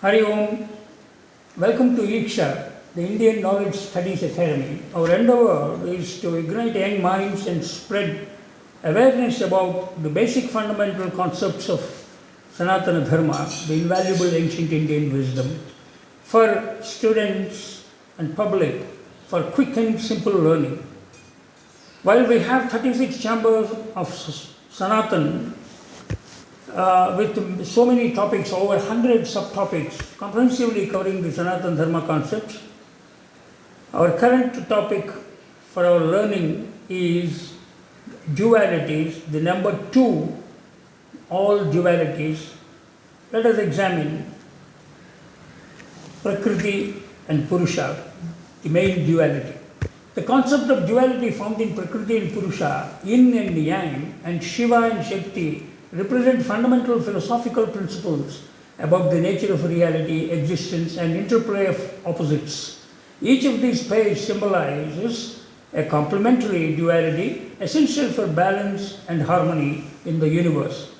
Hari Om. Welcome to IKSA, the Indian Knowledge Studies Academy. Our endeavor is to ignite young minds and spread awareness about the basic fundamental concepts of Sanatana Dharma, the invaluable ancient Indian wisdom, for students and public for quick and simple learning. While we have 36 chambers of Sanatan, with so many topics, over 100 subtopics, comprehensively covering the Sanatana Dharma concepts, our current topic for our learning is dualities, the number 2, all dualities. Let us examine Prakriti and Purusha, the main duality. The concept of duality found in Prakriti and Purusha, Yin and Yang, and Shiva and Shakti represent fundamental philosophical principles about the nature of reality, existence, and interplay of opposites. Each of these pairs symbolizes a complementary duality essential for balance and harmony in the universe.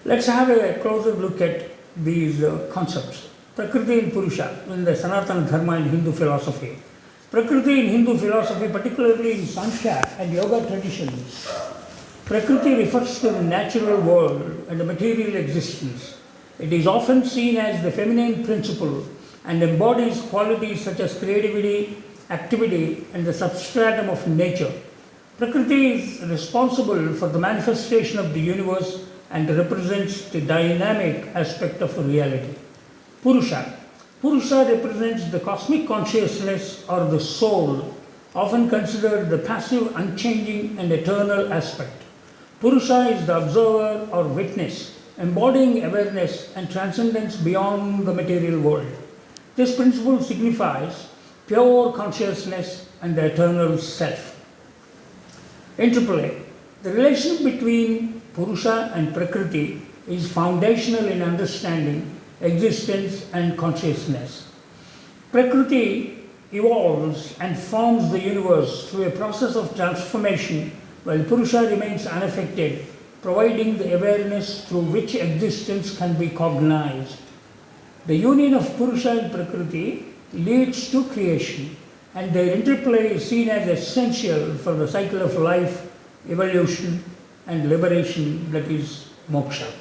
Let's have a closer look at these concepts. Prakriti and Purusha in the Sanatana Dharma in Hindu philosophy. Prakriti in Hindu philosophy, particularly in Sankhya and Yoga traditions, Prakriti refers to the natural world and the material existence. It is often seen as the feminine principle and embodies qualities such as creativity, activity, and the substratum of nature. Prakriti is responsible for the manifestation of the universe and represents the dynamic aspect of reality. Purusha. Purusha represents the cosmic consciousness or the soul, often considered the passive, unchanging, and eternal aspect. Purusha is the observer or witness, embodying awareness and transcendence beyond the material world. This principle signifies pure consciousness and the eternal self. Interplay. The relation between Purusha and Prakriti is foundational in understanding existence and consciousness. Prakriti evolves and forms the universe through a process of transformation, while Purusha remains unaffected, providing the awareness through which existence can be cognized. The union of Purusha and Prakriti leads to creation, and their interplay is seen as essential for the cycle of life, evolution, and liberation, that is moksha.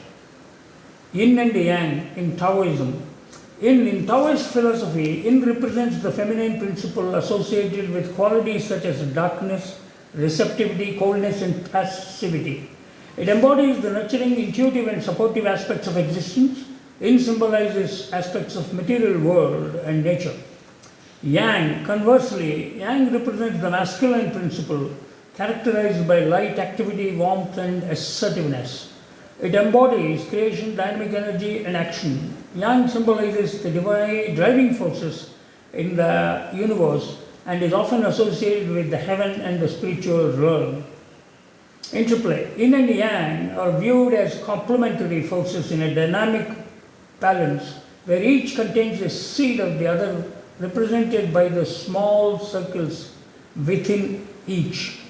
Yin and Yang in Taoism. In Taoist philosophy, Yin represents the feminine principle associated with qualities such as darkness, receptivity, coldness, and passivity. It embodies the nurturing, intuitive, and supportive aspects of existence. Yin symbolizes aspects of material world and nature. Yang, conversely, Yang represents the masculine principle characterized by light, activity, warmth, and assertiveness. It embodies creation, dynamic energy, and action. Yang symbolizes the divine driving forces in the universe and is often associated with the heaven and the spiritual realm. Interplay. Yin and Yang are viewed as complementary forces in a dynamic balance where each contains a seed of the other, represented by the small circles within each.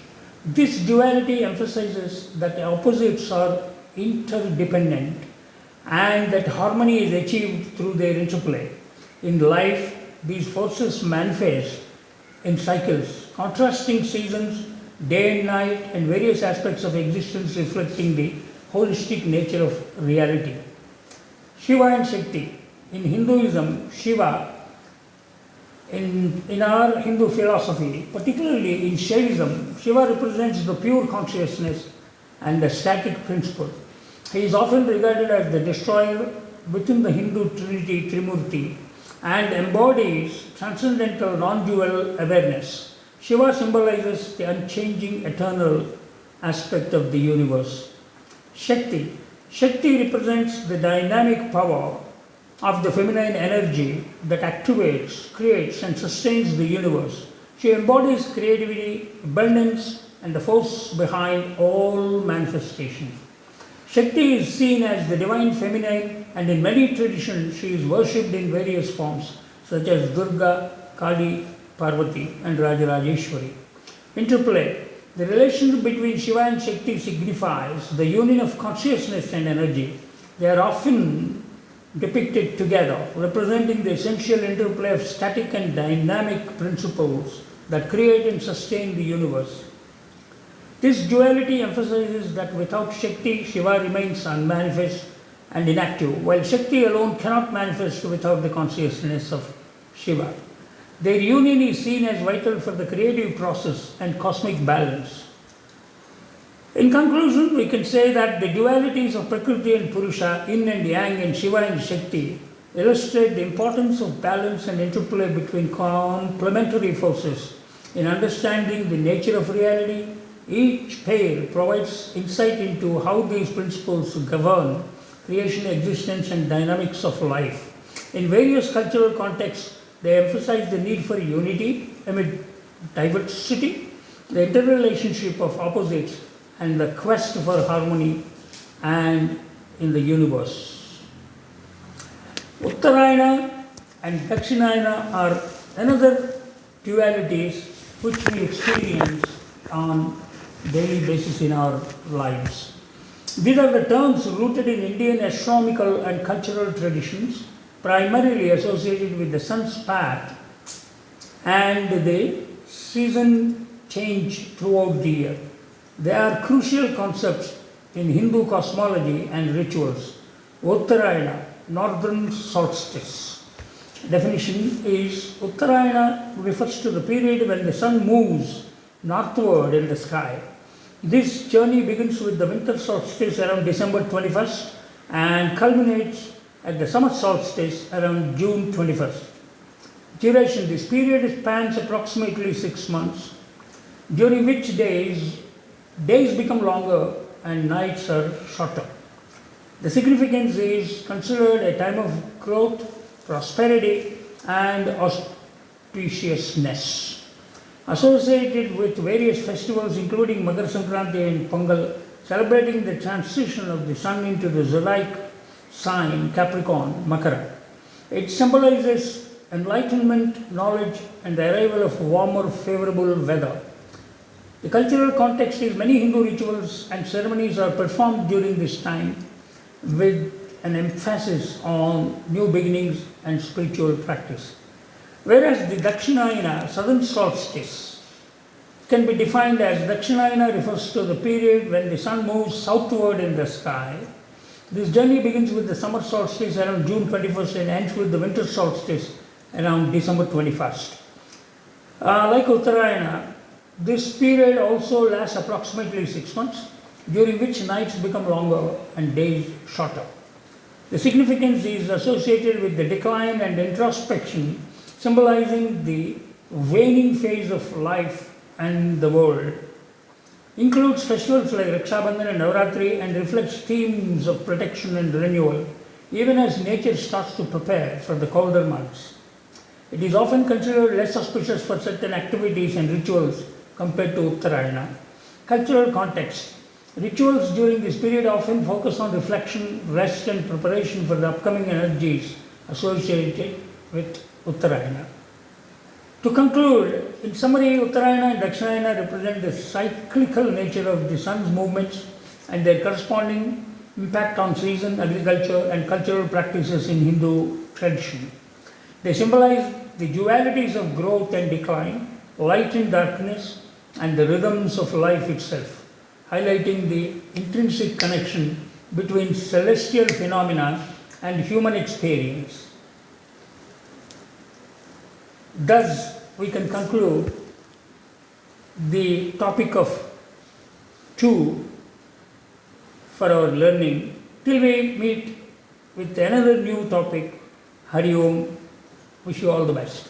This duality emphasizes that the opposites are interdependent and that harmony is achieved through their interplay. In life, these forces manifest in cycles, contrasting seasons, day and night, and various aspects of existence reflecting the holistic nature of reality. Shiva and Shakti. In Hinduism, Shiva, in our Hindu philosophy, particularly in Shaivism, Shiva represents the pure consciousness and the static principle. He is often regarded as the destroyer within the Hindu Trinity, Trimurti, and embodies transcendental non-dual awareness. Shiva symbolizes the unchanging, eternal aspect of the universe. Shakti. Shakti represents the dynamic power of the feminine energy that activates, creates, and sustains the universe. She embodies creativity, abundance, and the force behind all manifestations. Shakti is seen as the divine feminine, and in many traditions she is worshipped in various forms such as Durga, Kali, Parvati, and Rajarajeshwari. Interplay. The relationship between Shiva and Shakti signifies the union of consciousness and energy. They are often depicted together, representing the essential interplay of static and dynamic principles that create and sustain the universe. This duality emphasizes that without Shakti, Shiva remains unmanifest and inactive, while Shakti alone cannot manifest without the consciousness of Shiva. Their union is seen as vital for the creative process and cosmic balance. In conclusion, we can say that the dualities of Prakriti and Purusha, Yin and Yang, and Shiva and Shakti illustrate the importance of balance and interplay between complementary forces in understanding the nature of reality. Each pair provides insight into how these principles govern creation, existence, and dynamics of life. In various cultural contexts, they emphasize the need for unity amid diversity, the interrelationship of opposites, and the quest for harmony and in the universe. Uttarayana and Dakshinayana are another dualities which we experience on daily basis in our lives. These are the terms rooted in Indian astronomical and cultural traditions, primarily associated with the sun's path and the season change throughout the year. They are crucial concepts in Hindu cosmology and rituals. Uttarayana, northern solstice. Definition is Uttarayana refers to the period when the sun moves northward in the sky. This journey begins with the winter solstice around December 21st and culminates at the summer solstice around June 21st. Duration: this period spans approximately 6 months, during which days become longer and nights are shorter. The significance is considered a time of growth, prosperity, and auspiciousness. Associated with various festivals including Makar Sankranti and Pongal, celebrating the transition of the sun into the zodiac sign Capricorn, Makara. It symbolizes enlightenment, knowledge, and the arrival of warmer, favorable weather. The cultural context is many Hindu rituals and ceremonies are performed during this time with an emphasis on new beginnings and spiritual practice. Whereas the Dakshinayana, southern solstice, can be defined as Dakshinayana refers to the period when the sun moves southward in the sky. This journey begins with the summer solstice around June 21st and ends with the winter solstice around December 21st. Like Uttarayana, this period also lasts approximately 6 months, during which nights become longer and days shorter. The significance is associated with the decline and introspection, symbolizing the waning phase of life and the world. Includes festivals like Raksha Bandhan and Navratri and reflects themes of protection and renewal, even as nature starts to prepare for the colder months. It is often considered less auspicious for certain activities and rituals compared to Uttarayana. Cultural context. Rituals during this period often focus on reflection, rest, and preparation for the upcoming energies associated with Uttarayana. To conclude, in summary, Uttarayana and Dakshinayana represent the cyclical nature of the sun's movements and their corresponding impact on season, agriculture, and cultural practices in Hindu tradition. They symbolize the dualities of growth and decline, light and darkness, and the rhythms of life itself, highlighting the intrinsic connection between celestial phenomena and human experience. Thus, we can conclude the topic of 2 for our learning. Till we meet with another new topic, Hari Om. Wish you all the best.